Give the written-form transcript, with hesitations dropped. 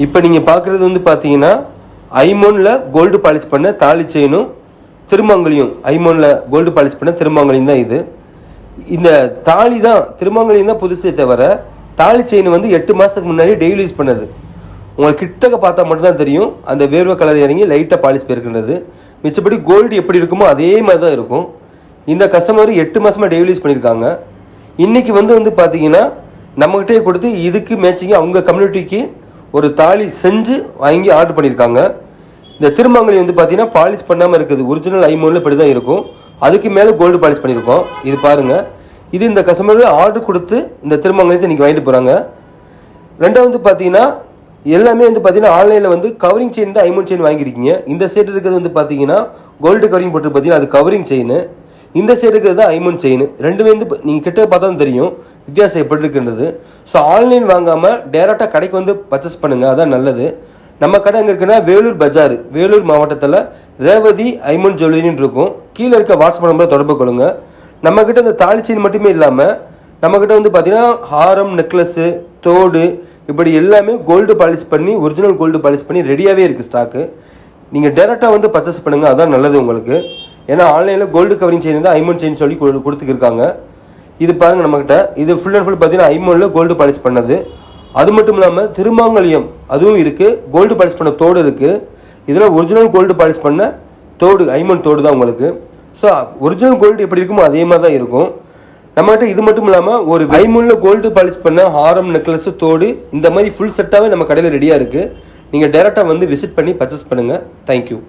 இப்போ நீங்கள் பார்க்குறது வந்து பார்த்தீங்கன்னா ஐமோனில் கோல்டு பாலிஷ் பண்ண தாலி செயினும் திருமங்கலியும், ஐமோனில் கோல்டு பாலிஷ் பண்ண திருமங்கலியும் தான் இது. இந்த தாலி தான் திருமங்கலியும் தான் புதுசே தவிர தாலி செயின் வந்து 8 மாதத்துக்கு முன்னாடி டெய்லி யூஸ் பண்ணது. உங்களுக்கு கிட்டக்க பார்த்தா மட்டும்தான் தெரியும் அந்த வேர்வை கலர் இறங்கி லைட்டாக பாலிஷ் போயிருக்கின்றது. மிச்சப்படி கோல்டு எப்படி இருக்குமோ அதே மாதிரி தான் இருக்கும். இந்த கஸ்டமர் 8 மாதமாக டெய்லி யூஸ் பண்ணியிருக்காங்க. இன்றைக்கி வந்து பார்த்தீங்கன்னா நம்மகிட்டே கொடுத்து இதுக்கு மேட்சிங்க அவங்க கம்யூனிட்டிக்கு ஒரு தாலி செஞ்சு வாங்கி ஆர்டர் பண்ணியிருக்காங்க. இந்த திருமங்கலி வந்து பார்த்தீங்கன்னா பாலிஷ் பண்ணாமல் இருக்குது. ஒரிஜினல் ஐமோனில் இப்படி தான் இருக்கும். அதுக்கு மேலே கோல்டு பாலிஷ் பண்ணியிருக்கோம். இது பாருங்கள். இது இந்த கஸ்டமர் ஆர்டர் கொடுத்து இந்த திருமங்கலத்தை இன்றைக்கி வாங்கிட்டு போகிறாங்க. ரெண்டாவது பார்த்தீங்கன்னா எல்லாமே வந்து பார்த்தீங்கன்னா ஆன்லைனில் வந்து கவரிங் செயின் தான் ஐமோன் செயின் வாங்கியிருக்கீங்க. இந்த சைடு இருக்கிறது வந்து பார்த்தீங்கன்னா கோல்டு கவரிங் போட்டு பார்த்தீங்கன்னா அது கவரிங் செயின். இந்த சைடு இருக்கிறது தான் ஐமோன் செயின். ரெண்டுமே வந்து நீங்கள் கிட்ட பார்த்தா தெரியும் வித்தியாசம் எப்படி இருக்குன்றது. ஸோ ஆன்லைன் வாங்காமல் டேரெக்டாக கடைக்கு வந்து பர்ச்சேஸ் பண்ணுங்கள், அதான் நல்லது. நம்ம கடை எங்கே இருக்குன்னா வேலூர் பஜார், வேலூர் மாவட்டத்தில் ரேவதி ஐமோன் ஜுவல்லரின்னு இருக்கும். கீழே இருக்க வாட்ஸ்அப் நம்பரில் தொடர்பு கொள்ளுங்கள். நம்மக்கிட்ட இந்த தாலி செயின் மட்டுமே இல்லாமல் நம்மக்கிட்ட வந்து பார்த்தீங்கன்னா ஹாரம், நெக்லஸ்ஸு, தோடு இப்படி எல்லாமே கோல்டு பாலிஷ் பண்ணி ஒரிஜினல் கோல்டு பாலிஷ் பண்ணி ரெடியாகவே இருக்குது ஸ்டாக்கு. நீங்கள் டேரெக்டாக வந்து பர்ச்சேஸ் பண்ணுங்கள், அதான் நல்லது உங்களுக்கு. ஏன்னா ஆன்லைனில் கோல்டு கவரிங் செயின் தான் ஐமோன் செயின் சொல்லி கொடுத்துருக்காங்க. இது பாருங்கள் நம்மக்கிட்ட இது ஃபுல் அண்ட் ஃபுல் பார்த்தீங்கன்னா ஐமோனில் கோல்டு பாலிஷ் பண்ணது. அது மட்டும் இல்லாமல் திருமாங்கல்யம் அதுவும் இருக்குது, கோல்டு பாலிஷ் பண்ண தோடு இருக்குது. இதில் ஒரிஜினல் கோல்டு பாலிஷ் பண்ண தோடு ஐமோன் தோடு தான் உங்களுக்கு. ஸோ ஒரிஜினல் கோல்டு எப்படி இருக்குமோ அதே மாதிரி தான் இருக்கும் நம்மகிட்ட. இது மட்டும் இல்லாமல் ஒரு ஐமோனில் கோல்டு பாலிஷ் பண்ண ஹாரம், நெக்லஸ், தோடு இந்த மாதிரி ஃபுல் செட்டாகவே நம்ம கடையில் ரெடியாக இருக்குது. நீங்கள் டேரெக்டாக வந்து விசிட் பண்ணி பர்ச்சேஸ் பண்ணுங்கள். தேங்க்யூ.